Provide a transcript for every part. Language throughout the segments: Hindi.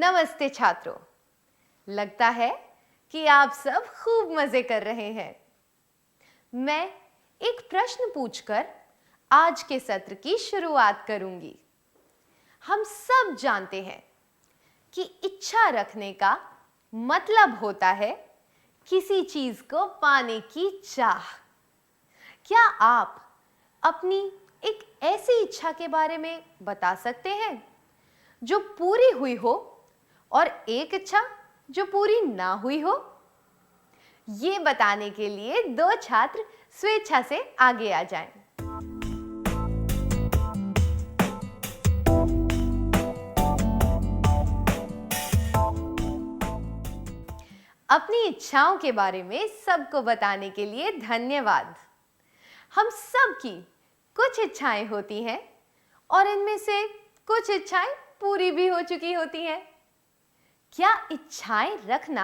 नमस्ते छात्रों। लगता है कि आप सब खूब मजे कर रहे हैं। मैं एक प्रश्न पूछकर आज के सत्र की शुरुआत करूंगी। हम सब जानते हैं कि इच्छा रखने का मतलब होता है किसी चीज को पाने की चाह। क्या आप अपनी एक ऐसी इच्छा के बारे में बता सकते हैं जो पूरी हुई हो और एक इच्छा जो पूरी ना हुई हो? ये बताने के लिए दो छात्र स्वेच्छा से आगे आ जाएं। अपनी इच्छाओं के बारे में सबको बताने के लिए धन्यवाद। हम सब की कुछ इच्छाएं होती हैं और इनमें से कुछ इच्छाएं पूरी भी हो चुकी होती हैं। क्या इच्छाएं रखना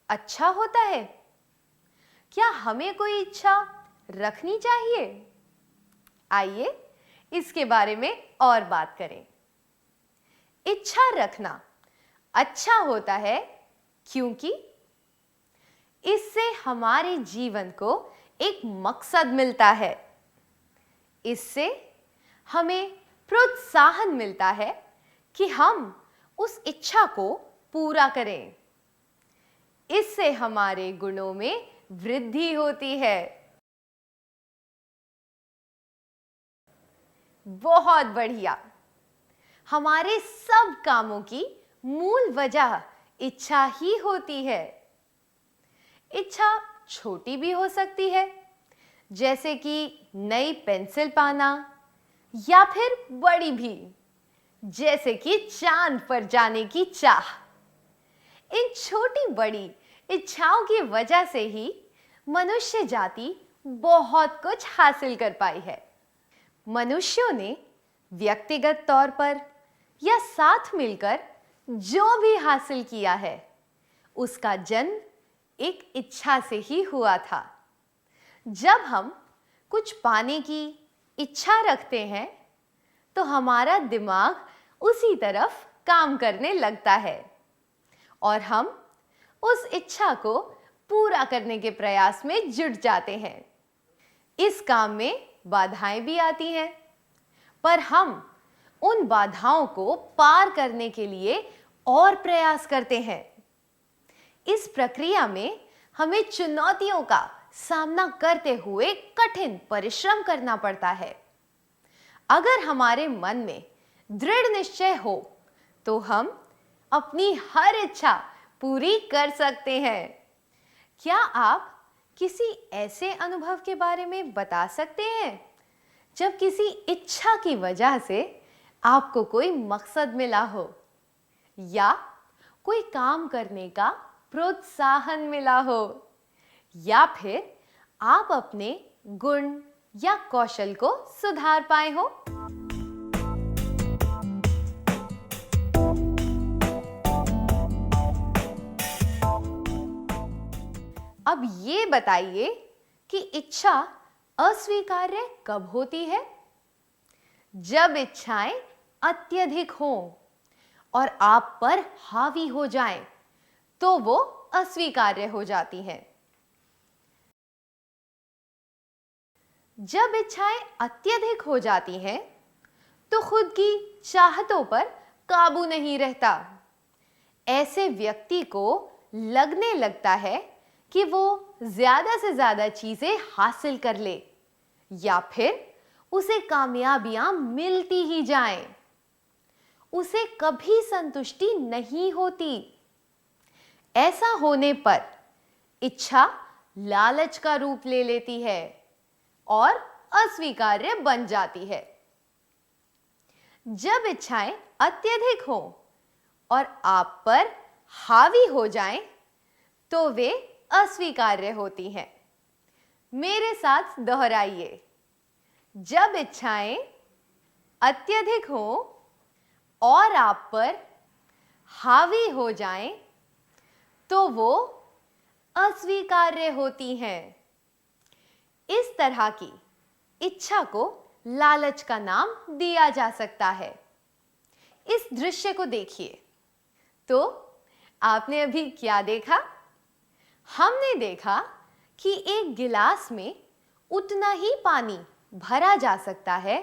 अच्छा होता है? क्या हमें कोई इच्छा रखनी चाहिए? आइए इसके बारे में और बात करें। इच्छा रखना अच्छा होता है क्योंकि इससे हमारे जीवन को एक मकसद मिलता है। इससे हमें प्रोत्साहन मिलता है कि हम उस इच्छा को पूरा करें। इससे हमारे गुणों में वृद्धि होती है। बहुत बढ़िया। हमारे सब कामों की मूल वजह इच्छा ही होती है। इच्छा छोटी भी हो सकती है, जैसे कि नई पेंसिल पाना, या फिर बड़ी भी, जैसे कि चांद पर जाने की चाह। इन छोटी बड़ी इच्छाओं की वजह से ही मनुष्य जाति बहुत कुछ हासिल कर पाई है। मनुष्यों ने व्यक्तिगत तौर पर या साथ मिलकर जो भी हासिल किया है, उसका जन्म एक इच्छा से ही हुआ था। जब हम कुछ पाने की इच्छा रखते हैं, तो हमारा दिमाग उसी तरफ काम करने लगता है और हम उस इच्छा को पूरा करने के प्रयास में जुट जाते हैं। इस काम में बाधाएं भी आती हैं, पर हम उन बाधाओं को पार करने के लिए और प्रयास करते हैं। इस प्रक्रिया में हमें चुनौतियों का सामना करते हुए कठिन परिश्रम करना पड़ता है। अगर हमारे मन में दृढ़ निश्चय हो, तो हम अपनी हर इच्छा पूरी कर सकते हैं। क्या आप किसी ऐसे अनुभव के बारे में बता सकते हैं जब किसी इच्छा की वजह से आपको कोई मकसद मिला हो, या कोई काम करने का प्रोत्साहन मिला हो, या फिर आप अपने गुण या कौशल को सुधार पाए हो? अब ये बताइए कि इच्छा अस्वीकार्य कब होती है? जब इच्छाएं अत्यधिक हों और आप पर हावी हो जाएं, तो वो अस्वीकार्य हो जाती हैं। जब इच्छाएं अत्यधिक हो जाती हैं, तो खुद की चाहतों पर काबू नहीं रहता। ऐसे व्यक्ति को लगने लगता है कि वो ज्यादा से ज्यादा चीजें हासिल कर ले, या फिर उसे कामयाबियां मिलती ही जाएं। उसे कभी संतुष्टि नहीं होती। ऐसा होने पर इच्छा लालच का रूप ले लेती है और अस्वीकार्य बन जाती है। जब इच्छाएं अत्यधिक हो और आप पर हावी हो जाएं, तो वे अस्वीकार्य होती हैं। मेरे साथ दोहराइए। जब इच्छाएं अत्यधिक हो और आप पर हावी हो जाएं, तो वो अस्वीकार्य होती हैं। इस तरह की इच्छा को लालच का नाम दिया जा सकता है। इस दृश्य को देखिए। तो आपने अभी क्या देखा? हमने देखा कि एक गिलास में उतना ही पानी भरा जा सकता है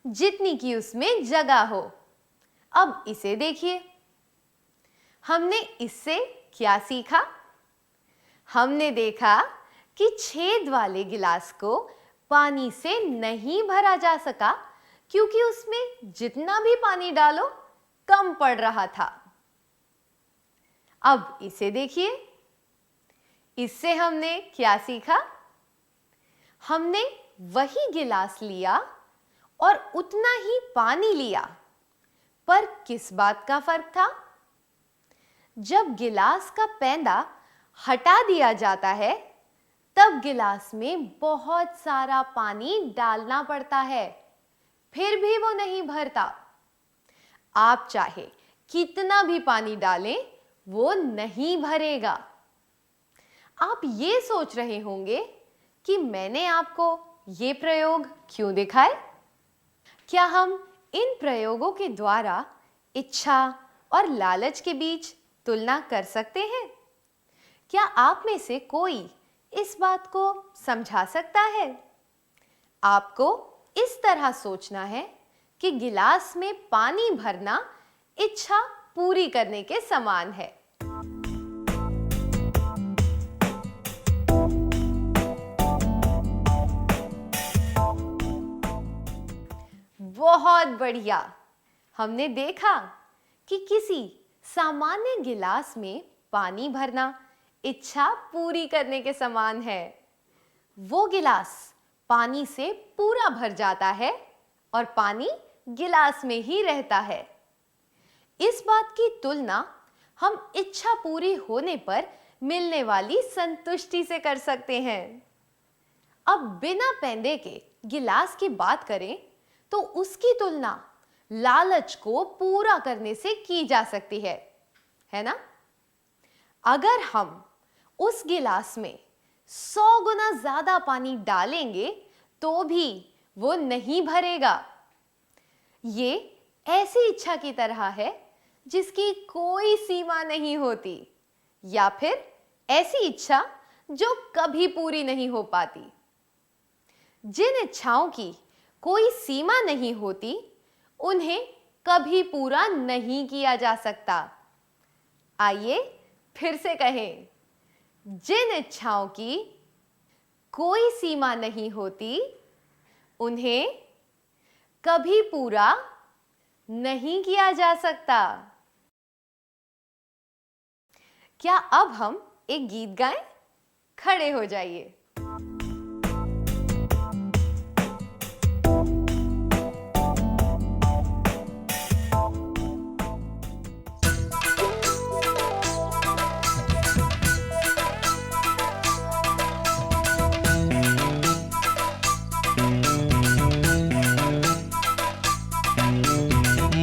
जितनी कि उसमें जगह हो। अब इसे देखिए, हमने इससे क्या सीखा? हमने देखा कि छेद वाले गिलास को पानी से नहीं भरा जा सका क्योंकि उसमें जितना भी पानी डालो कम पड़ रहा था। अब इसे देखिए, इससे हमने क्या सीखा? हमने वही गिलास लिया और उतना ही पानी लिया, पर किस बात का फर्क था? जब गिलास का पैंदा हटा दिया जाता है तब गिलास में बहुत सारा पानी डालना पड़ता है, फिर भी वो नहीं भरता। आप चाहे कितना भी पानी डालें वो नहीं भरेगा। आप ये सोच रहे होंगे कि मैंने आपको ये प्रयोग क्यों दिखाए? क्या हम इन प्रयोगों के द्वारा इच्छा और लालच के बीच तुलना कर सकते हैं? क्या आप में से कोई इस बात को समझा सकता है? आपको इस तरह सोचना है कि गिलास में पानी भरना इच्छा पूरी करने के समान है। बहुत बढ़िया। हमने देखा कि किसी सामान्य गिलास में पानी भरना इच्छा पूरी करने के समान है। वो गिलास पानी से पूरा भर जाता है और पानी गिलास में ही रहता है। इस बात की तुलना हम इच्छा पूरी होने पर मिलने वाली संतुष्टि से कर सकते हैं। अब बिना पैंदे के गिलास की बात करें तो उसकी तुलना लालच को पूरा करने से की जा सकती है ना? अगर हम उस गिलास में 100 गुना ज्यादा पानी डालेंगे तो भी वो नहीं भरेगा। ये ऐसी इच्छा की तरह है जिसकी कोई सीमा नहीं होती, या फिर ऐसी इच्छा जो कभी पूरी नहीं हो पाती। जिन इच्छाओं की कोई सीमा नहीं होती उन्हें कभी पूरा नहीं किया जा सकता। आइए फिर से कहें, जिन इच्छाओं की कोई सीमा नहीं होती उन्हें कभी पूरा नहीं किया जा सकता। क्या अब हम एक गीत गाएं? खड़े हो जाइए।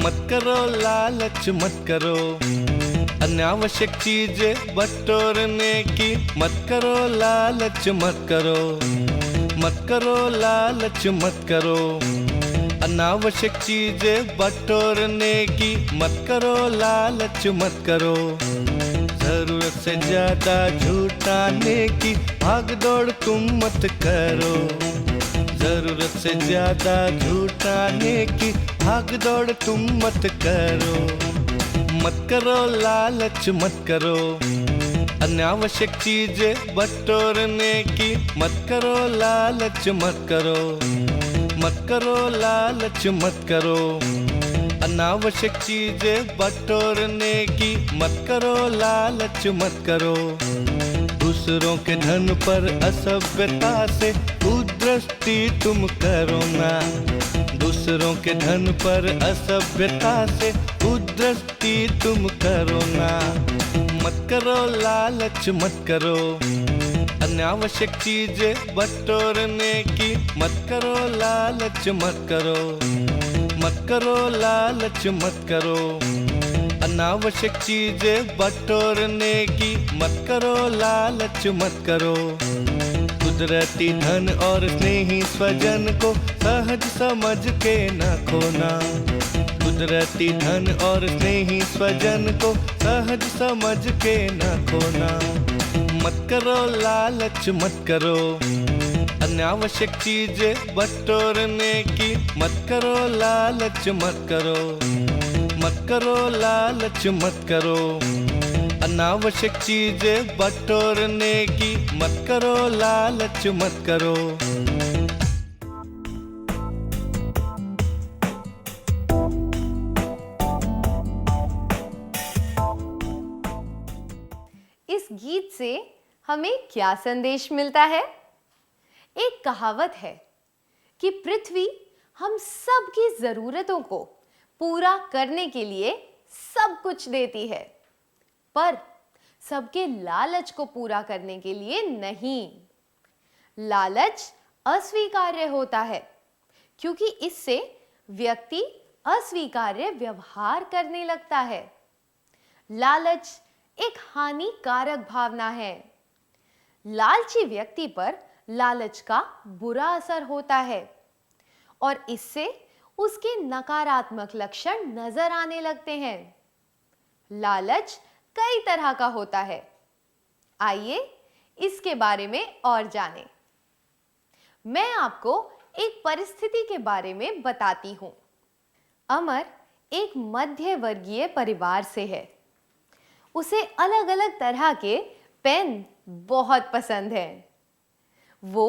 मत करो लालच मत करो, अनावश्यक चीजें बटोरने की। मत करो लालच मत करो, मत करो लालच मत करो, अनावश्यक चीजें बटोरने की। मत करो लालच मत करो, जरूरत से ज्यादा झूठाने की भाग दौड़ तुम मत करो। जरूरत से ज्यादा झूठाने की भाग दौड़ तुम मत करो। मत करो लालच मत करो, अनावश्यक चीजें बटोरने की। मत करो लालच मत करो, मत करो लालच मत करो, अनावश्यक चीजें बटोरने की। मत करो लालच मत करो, दूसरों के धन पर असभ्यता से कुदृष्टि तुम करो ना। दूसरों के धन पर असभ्यता से कुदृष्टि तुम करो ना। मत करो लालच मत करो, अनावश्यक चीजें बटोरने की। मत करो लालच मत करो, मत करो लालच मत करो, अनावश्यक चीजें बटोरने की। मत करो लालच मत करो, कुदरती धन और स्नेही स्वजन को सहज समझ के न खोना। कुदरती धन और स्नेही स्वजन को सहज समझ के न खोना। मत करो लालच मत करो अनावश्यक चीजें बटोरने की। मत करो लालच मत करो, मत करो लालच मत करो अनावश्यक चीजें बटोरने की। मत करो लालच मत करो। इस गीत से हमें क्या संदेश मिलता है? एक कहावत है कि पृथ्वी हम सब की जरूरतों को पूरा करने के लिए सब कुछ देती है, पर सबके लालच को पूरा करने के लिए नहीं। लालच अस्वीकार्य होता है क्योंकि इससे व्यक्ति अस्वीकार्य व्यवहार करने लगता है। लालच एक हानिकारक भावना है। लालची व्यक्ति पर लालच का बुरा असर होता है और इससे उसके नकारात्मक लक्षण नजर आने लगते हैं। लालच कई तरह का होता है। आइए इसके बारे में और जानें। मैं आपको एक परिस्थिति के बारे में बताती हूं। अमर एक मध्य वर्गीय परिवार से है। उसे अलग अलग तरह के पेन बहुत पसंद हैं। वो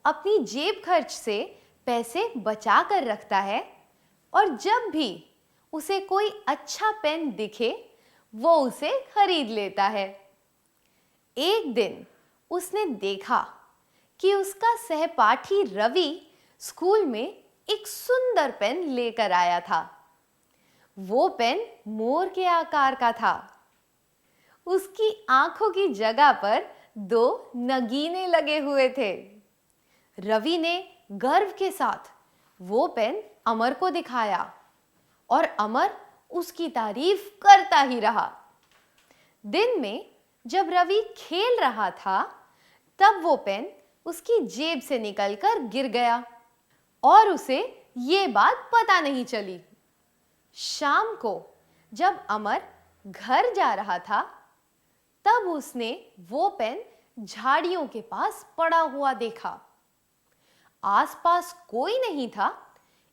अपनी जेब खर्च से पैसे बचा कर रखता है और जब भी उसे कोई अच्छा पेन दिखे वो उसे खरीद लेता है। एक दिन उसने देखा कि उसका सहपाठी रवि स्कूल में एक सुंदर पेन लेकर आया था। वो पेन मोर के आकार का था। उसकी आंखों की जगह पर 2 नगीने लगे हुए थे। रवि ने गर्व के साथ वो पेन अमर को दिखाया और अमर उसकी तारीफ करता ही रहा। दिन में जब रवि खेल रहा था तब वो पेन उसकी जेब से निकलकर गिर गया और उसे ये बात पता नहीं चली। शाम को जब अमर घर जा रहा था तब उसने वो पेन झाड़ियों के पास पड़ा हुआ देखा। आसपास कोई नहीं था,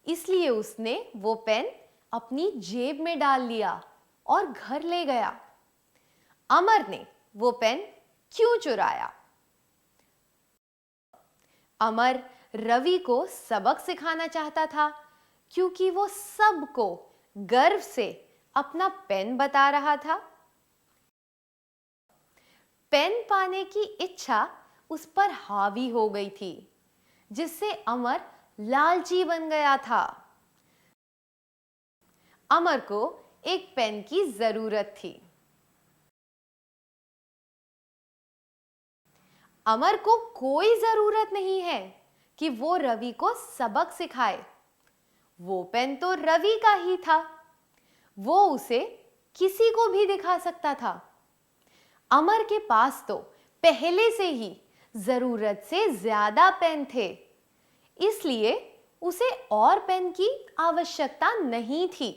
इसलिए उसने वो पेन अपनी जेब में डाल लिया और घर ले गया। अमर ने वो पेन क्यों चुराया? अमर रवि को सबक सिखाना चाहता था क्योंकि वो सबको गर्व से अपना पेन बता रहा था। पेन पाने की इच्छा उस पर हावी हो गई थी, जिससे अमर लालची बन गया था। अमर को एक पेन की जरूरत थी। अमर को कोई जरूरत नहीं है कि वो रवि को सबक सिखाए। वो पेन तो रवि का ही था। वो उसे किसी को भी दिखा सकता था। अमर के पास तो पहले से ही जरूरत से ज्यादा पेन थे, इसलिए उसे और पेन की आवश्यकता नहीं थी।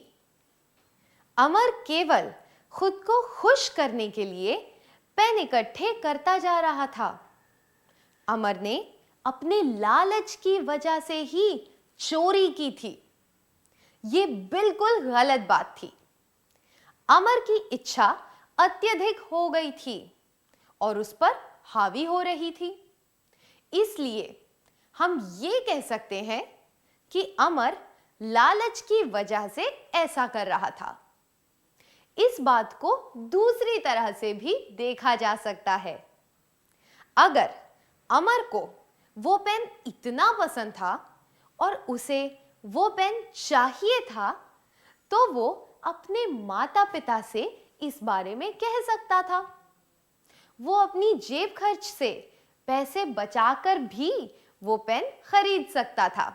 अमर केवल खुद को खुश करने के लिए पेन इकट्ठे करता जा रहा था। अमर ने अपने लालच की वजह से ही चोरी की थी। ये बिल्कुल गलत बात थी। अमर की इच्छा अत्यधिक हो गई थी और उस पर हावी हो रही थी। इसलिए हम ये कह सकते हैं कि अमर लालच की वजह से ऐसा कर रहा था। इस बात को दूसरी तरह से भी देखा जा सकता है। अगर अमर को वो पेन इतना पसंद था और उसे वो पेन चाहिए था, तो वो अपने माता पिता से इस बारे में कह सकता था। वो अपनी जेब खर्च से पैसे बचाकर भी वो पेन खरीद सकता था।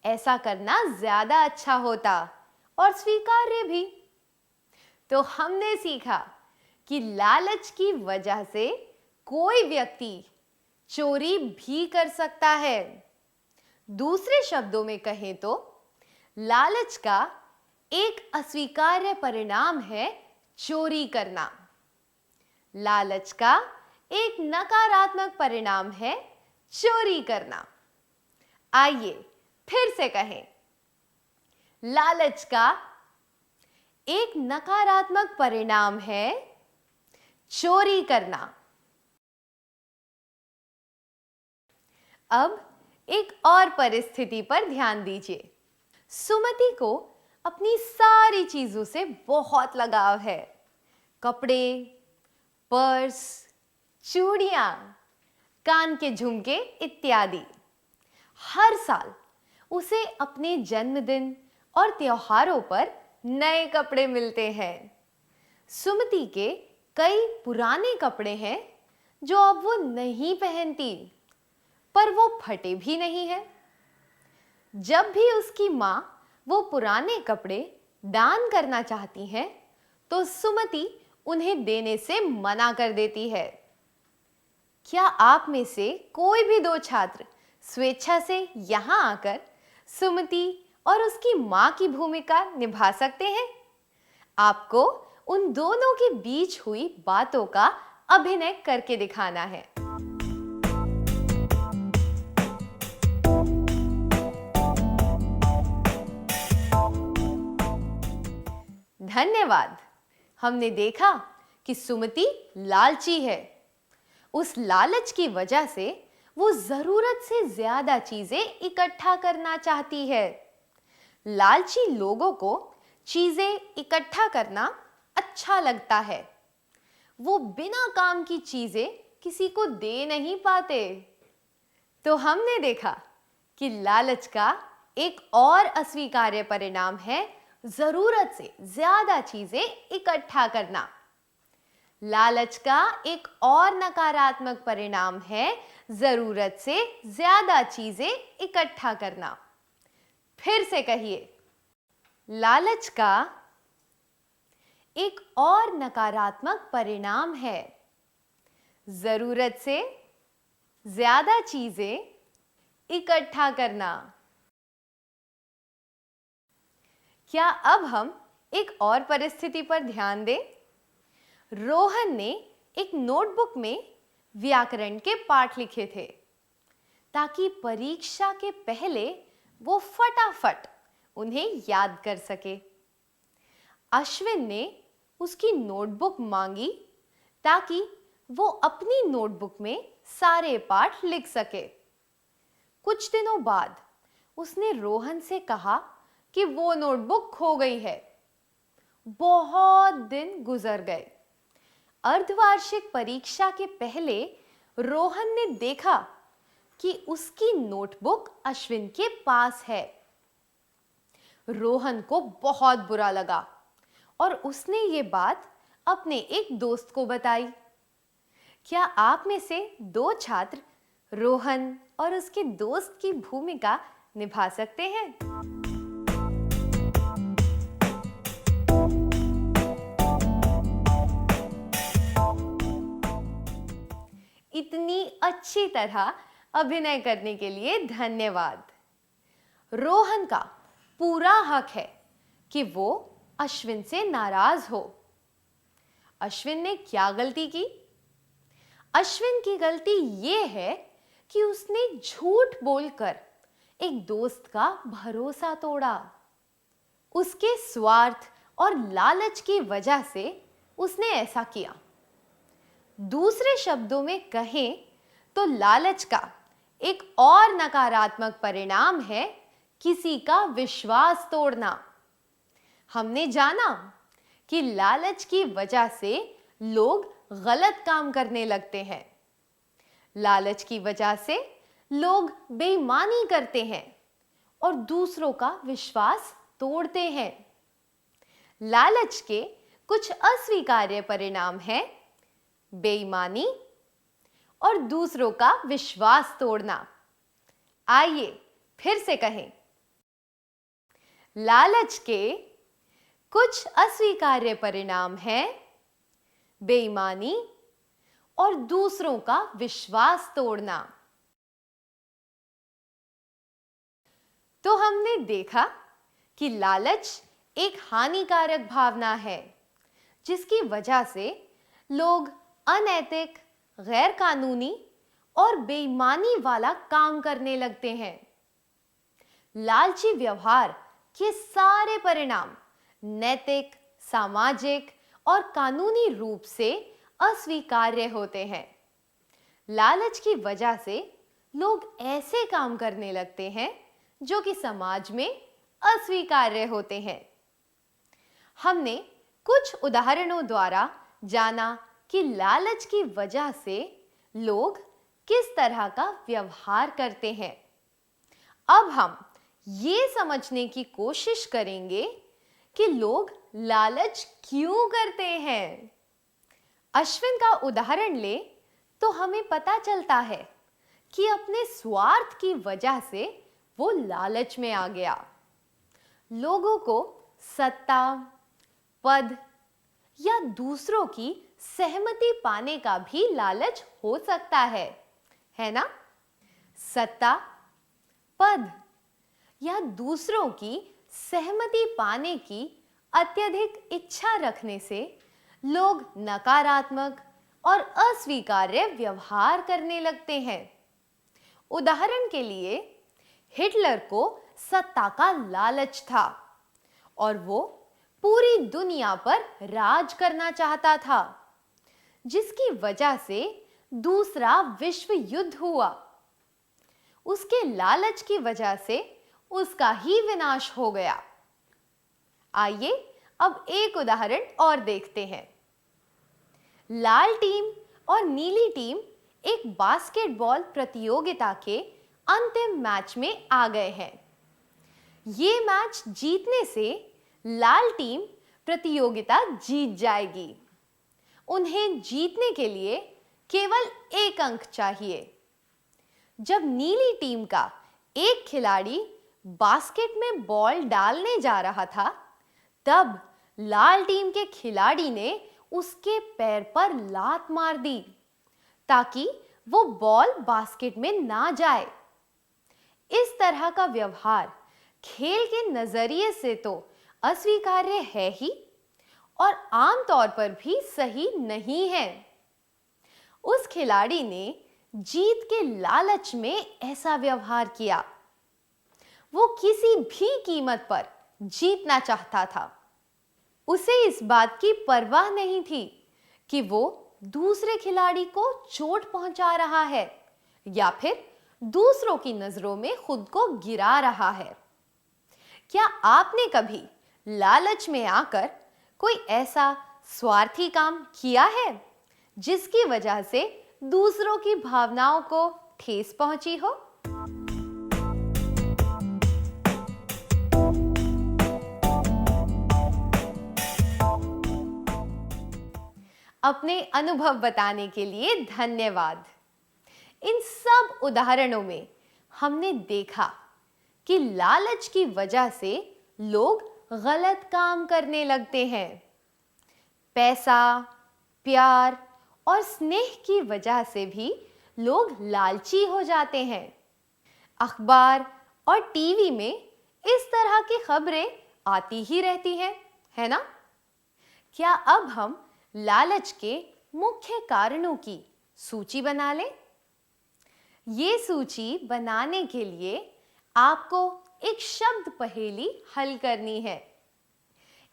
ऐसा करना ज्यादा अच्छा होता और स्वीकार्य भी। तो हमने सीखा कि लालच की वजह से कोई व्यक्ति चोरी भी कर सकता है। दूसरे शब्दों में कहें तो लालच का एक अस्वीकार्य परिणाम है चोरी करना। लालच का एक नकारात्मक परिणाम है चोरी करना। आइए फिर से कहें, लालच का एक नकारात्मक परिणाम है चोरी करना। अब एक और परिस्थिति पर ध्यान दीजिए। सुमति को अपनी सारी चीजों से बहुत लगाव है। कपड़े, पर्स, चूड़ियां, कान के झुमके इत्यादि। हर साल उसे अपने जन्मदिन और त्योहारों पर नए कपड़े मिलते हैं। सुमति के कई पुराने कपड़े हैं जो अब वो नहीं पहनती, पर वो फटे भी नहीं हैं। जब भी उसकी माँ वो पुराने कपड़े दान करना चाहती हैं, तो सुमति उन्हें देने से मना कर देती है। क्या आप में से कोई भी दो छात्र स्वेच्छा से यहाँ आकर सुमति और उसकी माँ की भूमिका निभा सकते हैं? आपको उन दोनों के बीच हुई बातों का अभिनय करके दिखाना है। धन्यवाद। हमने देखा कि सुमति लालची है। उस लालच की वजह से वो जरूरत से ज्यादा चीजें इकट्ठा करना चाहती है। लालची लोगों को चीजें इकट्ठा करना अच्छा लगता है। वो बिना काम की चीजें किसी को दे नहीं पाते। तो हमने देखा कि लालच का एक और अस्वीकार्य परिणाम है जरूरत से ज्यादा चीजें इकट्ठा करना। लालच का एक और नकारात्मक परिणाम है जरूरत से ज्यादा चीजें इकट्ठा करना। फिर से कहिए, लालच का एक और नकारात्मक परिणाम है जरूरत से ज्यादा चीजें इकट्ठा करना। क्या अब हम एक और परिस्थिति पर ध्यान दें? रोहन ने एक नोटबुक में व्याकरण के पाठ लिखे थे ताकि परीक्षा के पहले वो फटाफट उन्हें याद कर सके। अश्विन ने उसकी नोटबुक मांगी ताकि वो अपनी नोटबुक में सारे पाठ लिख सके। कुछ दिनों बाद उसने रोहन से कहा कि वो नोटबुक खो गई है। बहुत दिन गुजर गए। अर्धवार्षिक परीक्षा के पहले रोहन ने देखा कि उसकी नोटबुक अश्विन के पास है। रोहन को बहुत बुरा लगा और उसने ये बात अपने एक दोस्त को बताई। क्या आप में से दो छात्र रोहन और उसके दोस्त की भूमिका निभा सकते हैं? इतनी अच्छी तरह अभिनय करने के लिए धन्यवाद। रोहन का पूरा हक है कि वो अश्विन से नाराज हो। अश्विन ने क्या गलती की? अश्विन की गलती ये है कि उसने झूठ बोलकर एक दोस्त का भरोसा तोड़ा। उसके स्वार्थ और लालच की वजह से उसने ऐसा किया। दूसरे शब्दों में कहें तो लालच का एक और नकारात्मक परिणाम है किसी का विश्वास तोड़ना। हमने जाना कि लालच की वजह से लोग गलत काम करने लगते हैं। लालच की वजह से लोग बेईमानी करते हैं और दूसरों का विश्वास तोड़ते हैं। लालच के कुछ अस्वीकार्य परिणाम हैं बेईमानी और दूसरों का विश्वास तोड़ना। आइए फिर से कहें, लालच के कुछ अस्वीकार्य परिणाम हैं बेईमानी और दूसरों का विश्वास तोड़ना। तो हमने देखा कि लालच एक हानिकारक भावना है जिसकी वजह से लोग अनैतिक, गैर कानूनी और बेईमानी वाला काम करने लगते हैं। लालची व्यवहार के सारे परिणाम नैतिक, सामाजिक और कानूनी रूप से अस्वीकार्य होते हैं। लालच की वजह से लोग ऐसे काम करने लगते हैं जो कि समाज में अस्वीकार्य होते हैं। हमने कुछ उदाहरणों द्वारा जाना कि लालच की वजह से लोग किस तरह का व्यवहार करते हैं। अब हम ये समझने की कोशिश करेंगे कि लोग लालच क्यों करते हैं। अश्विन का उदाहरण ले तो हमें पता चलता है कि अपने स्वार्थ की वजह से वो लालच में आ गया। लोगों को सत्ता, पद या दूसरों की सहमति पाने का भी लालच हो सकता है ना? सत्ता, पद या दूसरों की सहमति पाने की अत्यधिक इच्छा रखने से लोग नकारात्मक और अस्वीकार्य व्यवहार करने लगते हैं। उदाहरण के लिए हिटलर को सत्ता का लालच था और वो पूरी दुनिया पर राज करना चाहता था, जिसकी वजह से दूसरा विश्व युद्ध हुआ। उसके लालच की वजह से उसका ही विनाश हो गया। आइए अब एक उदाहरण और देखते हैं। लाल टीम और नीली टीम एक बास्केटबॉल प्रतियोगिता के अंतिम मैच में आ गए हैं। ये मैच जीतने से लाल टीम प्रतियोगिता जीत जाएगी। उन्हें जीतने के लिए केवल 1 अंक चाहिए। जब नीली टीम का एक खिलाड़ी बास्केट में बॉल डालने जा रहा था, तब लाल टीम के खिलाड़ी ने उसके पैर पर लात मार दी ताकि वो बॉल बास्केट में ना जाए। इस तरह का व्यवहार खेल के नजरिए से तो अस्वीकार्य है ही और आमतौर पर भी सही नहीं है। उस खिलाड़ी ने जीत के लालच में ऐसा व्यवहार किया। वो किसी भी कीमत पर जीतना चाहता था। उसे इस बात की परवाह नहीं थी कि वो दूसरे खिलाड़ी को चोट पहुंचा रहा है या फिर दूसरों की नजरों में खुद को गिरा रहा है। क्या आपने कभी लालच में आकर कोई ऐसा स्वार्थी काम किया है जिसकी वजह से दूसरों की भावनाओं को ठेस पहुंची हो? अपने अनुभव बताने के लिए धन्यवाद। इन सब उदाहरणों में हमने देखा कि लालच की वजह से लोग गलत काम करने लगते हैं। पैसा, प्यार और स्नेह की वजह से भी लोग लालची हो जाते हैं। अखबार और टीवी में इस तरह की खबरें आती ही रहती हैं, है ना? क्या अब हम लालच के मुख्य कारणों की सूची बना लें? ये सूची बनाने के लिए आपको एक शब्द पहेली हल करनी है।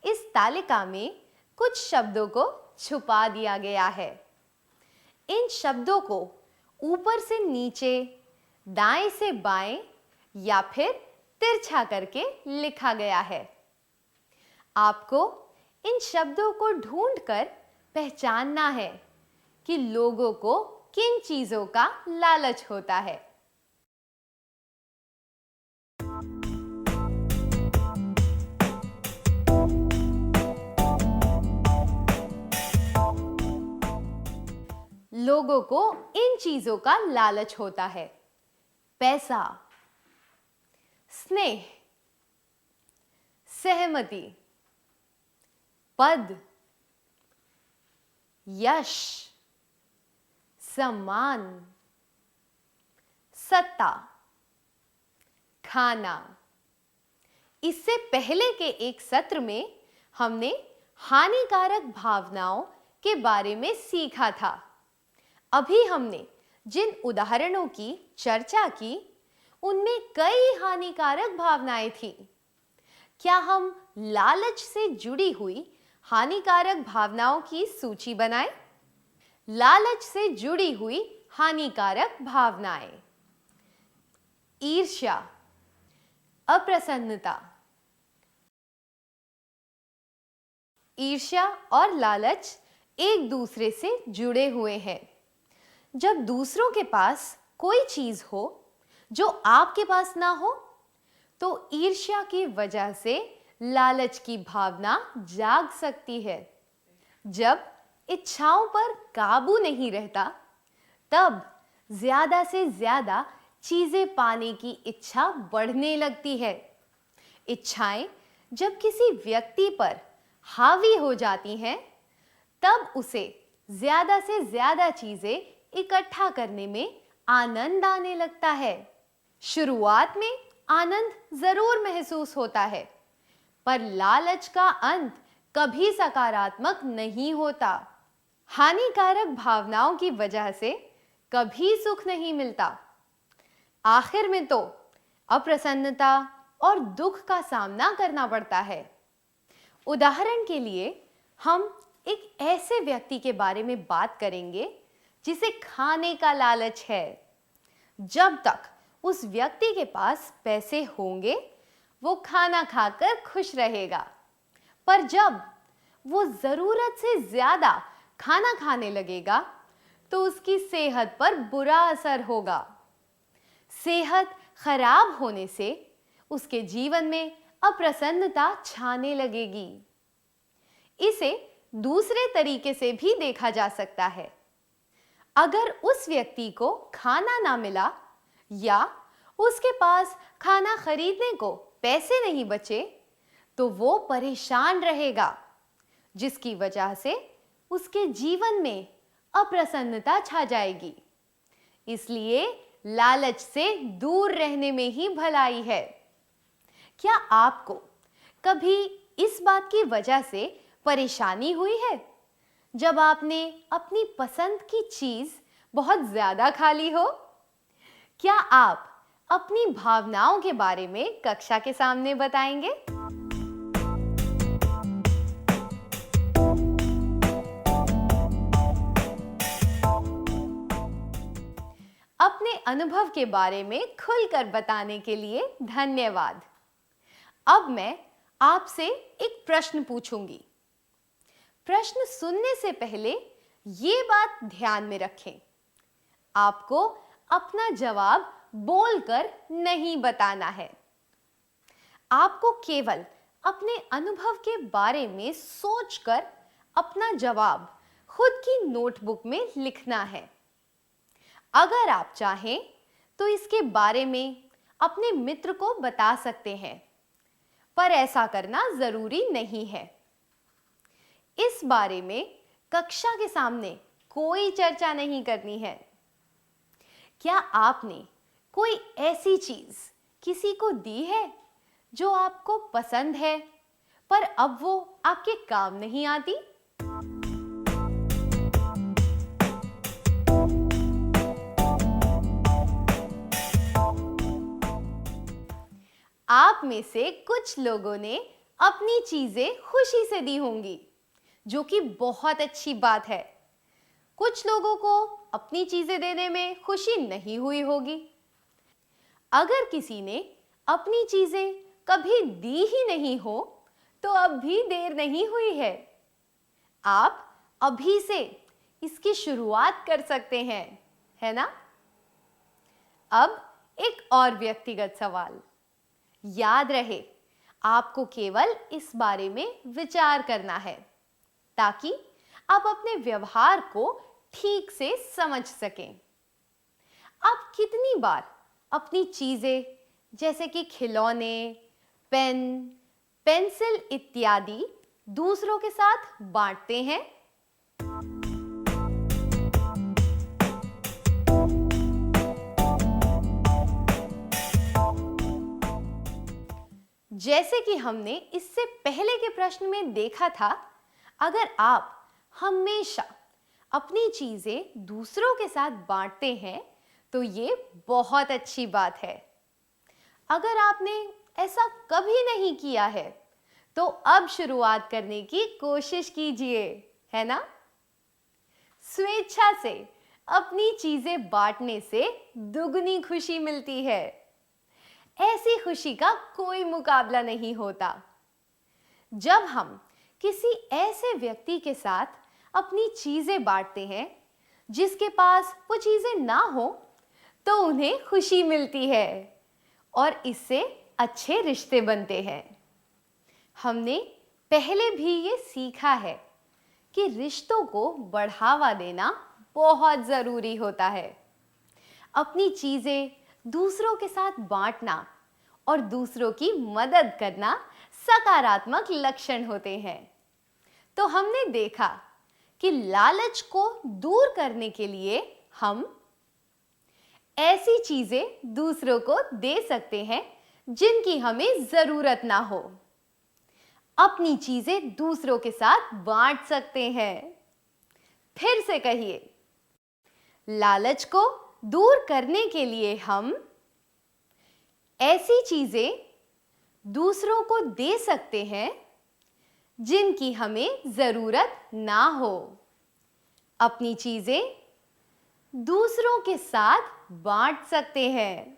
इस तालिका में कुछ शब्दों को छुपा दिया गया है। इन शब्दों को ऊपर से नीचे, दाएं से बाएं या फिर तिरछा करके लिखा गया है। आपको इन शब्दों को ढूंढकर पहचानना है कि लोगों को किन चीजों का लालच होता है। लोगों को इन चीजों का लालच होता है: पैसा, स्नेह, सहमति, पद, यश, सम्मान, सत्ता, खाना, इससे पहले के एक सत्र में हमने हानिकारक भावनाओं के बारे में सीखा था। अभी हमने जिन उदाहरणों की चर्चा की उनमें कई हानिकारक भावनाएं थी। क्या हम लालच से जुड़ी हुई हानिकारक भावनाओं की सूची बनाएं? लालच से जुड़ी हुई हानिकारक भावनाएं: ईर्ष्या, अप्रसन्नता। ईर्ष्या और लालच एक दूसरे से जुड़े हुए हैं। जब दूसरों के पास कोई चीज हो जो आपके पास ना हो, तो ईर्ष्या की वजह से लालच की भावना जाग सकती है। जब इच्छाओं पर काबू नहीं रहता, तब ज्यादा से ज्यादा चीजें पाने की इच्छा बढ़ने लगती है। इच्छाएं जब किसी व्यक्ति पर हावी हो जाती हैं, तब उसे ज्यादा से ज्यादा चीजें इकट्ठा करने में आनंद आने लगता है। शुरुआत में आनंद जरूर महसूस होता है, पर लालच का अंत कभी सकारात्मक नहीं होता। हानिकारक भावनाओं की वजह से कभी सुख नहीं मिलता। आखिर में तो अप्रसन्नता और दुख का सामना करना पड़ता है। उदाहरण के लिए हम एक ऐसे व्यक्ति के बारे में बात करेंगे जिसे खाने का लालच है। जब तक उस व्यक्ति के पास पैसे होंगे, वो खाना खाकर खुश रहेगा, पर जब वो जरूरत से ज्यादा खाना खाने लगेगा, तो उसकी सेहत पर बुरा असर होगा। सेहत खराब होने से उसके जीवन में अप्रसन्नता छाने लगेगी। इसे दूसरे तरीके से भी देखा जा सकता है। अगर उस व्यक्ति को खाना ना मिला या उसके पास खाना खरीदने को पैसे नहीं बचे, तो वो परेशान रहेगा, जिसकी वजह से उसके जीवन में अप्रसन्नता छा जाएगी। इसलिए लालच से दूर रहने में ही भलाई है। क्या आपको कभी इस बात की वजह से परेशानी हुई है जब आपने अपनी पसंद की चीज बहुत ज्यादा खा ली हो? क्या आप अपनी भावनाओं के बारे में कक्षा के सामने बताएंगे? अपने अनुभव के बारे में खुलकर बताने के लिए धन्यवाद। अब मैं आपसे एक प्रश्न पूछूंगी। प्रश्न सुनने से पहले ये बात ध्यान में रखें, आपको अपना जवाब बोलकर नहीं बताना है। आपको केवल अपने अनुभव के बारे में सोचकर अपना जवाब खुद की नोटबुक में लिखना है। अगर आप चाहें तो इसके बारे में अपने मित्र को बता सकते हैं, पर ऐसा करना जरूरी नहीं है। इस बारे में कक्षा के सामने कोई चर्चा नहीं करनी है। क्या आपने कोई ऐसी चीज किसी को दी है जो आपको पसंद है, पर अब वो आपके काम नहीं आती? आप में से कुछ लोगों ने अपनी चीजें खुशी से दी होंगी, जो कि बहुत अच्छी बात है। कुछ लोगों को अपनी चीजें देने में खुशी नहीं हुई होगी। अगर किसी ने अपनी चीजें कभी दी ही नहीं हो, तो अब भी देर नहीं हुई है। आप अभी से इसकी शुरुआत कर सकते हैं, है ना? अब एक और व्यक्तिगत सवाल। याद रहे, आपको केवल इस बारे में विचार करना है, ताकि आप अपने व्यवहार को ठीक से समझ सकें। आप कितनी बार अपनी चीजें जैसे कि खिलौने, पेन, पेंसिल इत्यादि दूसरों के साथ बांटते हैं? जैसे कि हमने इससे पहले के प्रश्न में देखा था, अगर आप हमेशा अपनी चीजें दूसरों के साथ बांटते हैं तो ये बहुत अच्छी बात है। अगर आपने ऐसा कभी नहीं किया है तो अब शुरुआत करने की कोशिश कीजिए, है ना? स्वेच्छा से अपनी चीजें बांटने से दुगनी खुशी मिलती है। ऐसी खुशी का कोई मुकाबला नहीं होता। जब हम किसी ऐसे व्यक्ति के साथ अपनी चीजें बांटते हैं जिसके पास वो चीजें ना हो तो उन्हें खुशी मिलती है और इससे अच्छे रिश्ते बनते हैं। हमने पहले भी ये सीखा है कि रिश्तों को बढ़ावा देना बहुत जरूरी होता है। अपनी चीजें दूसरों के साथ बांटना और दूसरों की मदद करना सकारात्मक लक्षण होते हैं। तो हमने देखा कि लालच को दूर करने के लिए हम ऐसी चीजें दूसरों को दे सकते हैं जिनकी हमें जरूरत ना हो। अपनी चीजें दूसरों के साथ बांट सकते हैं। फिर से कहिए, लालच को दूर करने के लिए हम ऐसी चीजें दूसरों को दे सकते हैं जिनकी हमें जरूरत ना हो। अपनी चीजें दूसरों के साथ बांट सकते हैं।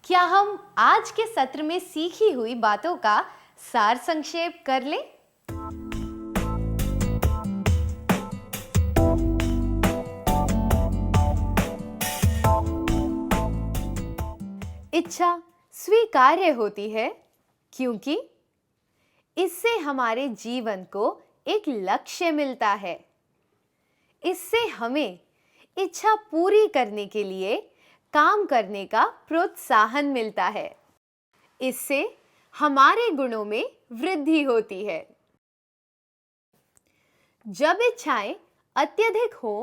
क्या हम आज के सत्र में सीखी हुई बातों का सार संक्षेप कर लें? इच्छा स्वीकार्य होती है क्योंकि इससे हमारे जीवन को एक लक्ष्य मिलता है। इससे हमें इच्छा पूरी करने के लिए काम करने का प्रोत्साहन मिलता है। इससे हमारे गुणों में वृद्धि होती है। जब इच्छाएं अत्यधिक हो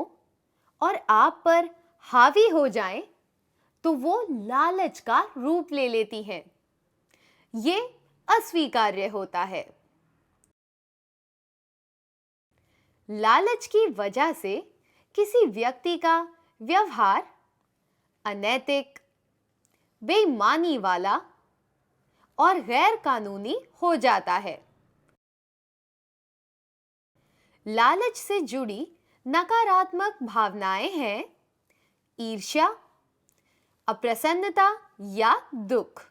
और आप पर हावी हो जाएं, तो वो लालच का रूप ले लेती हैं। ये अस्वीकार्य होता है। लालच की वजह से किसी व्यक्ति का व्यवहार अनैतिक, बेईमानी वाला और गैर कानूनी हो जाता है। लालच से जुड़ी नकारात्मक भावनाएं हैं ईर्ष्या, अप्रसन्नता या दुख।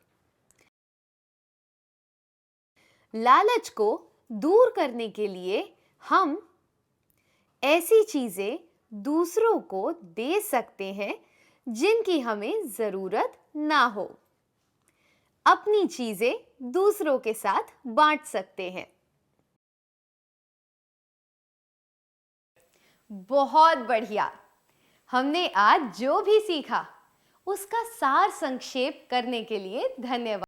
लालच को दूर करने के लिए हम ऐसी चीजें दूसरों को दे सकते हैं जिनकी हमें जरूरत ना हो। अपनी चीजें दूसरों के साथ बांट सकते हैं। बहुत बढ़िया। हमने आज जो भी सीखा उसका सार संक्षेप करने के लिए धन्यवाद।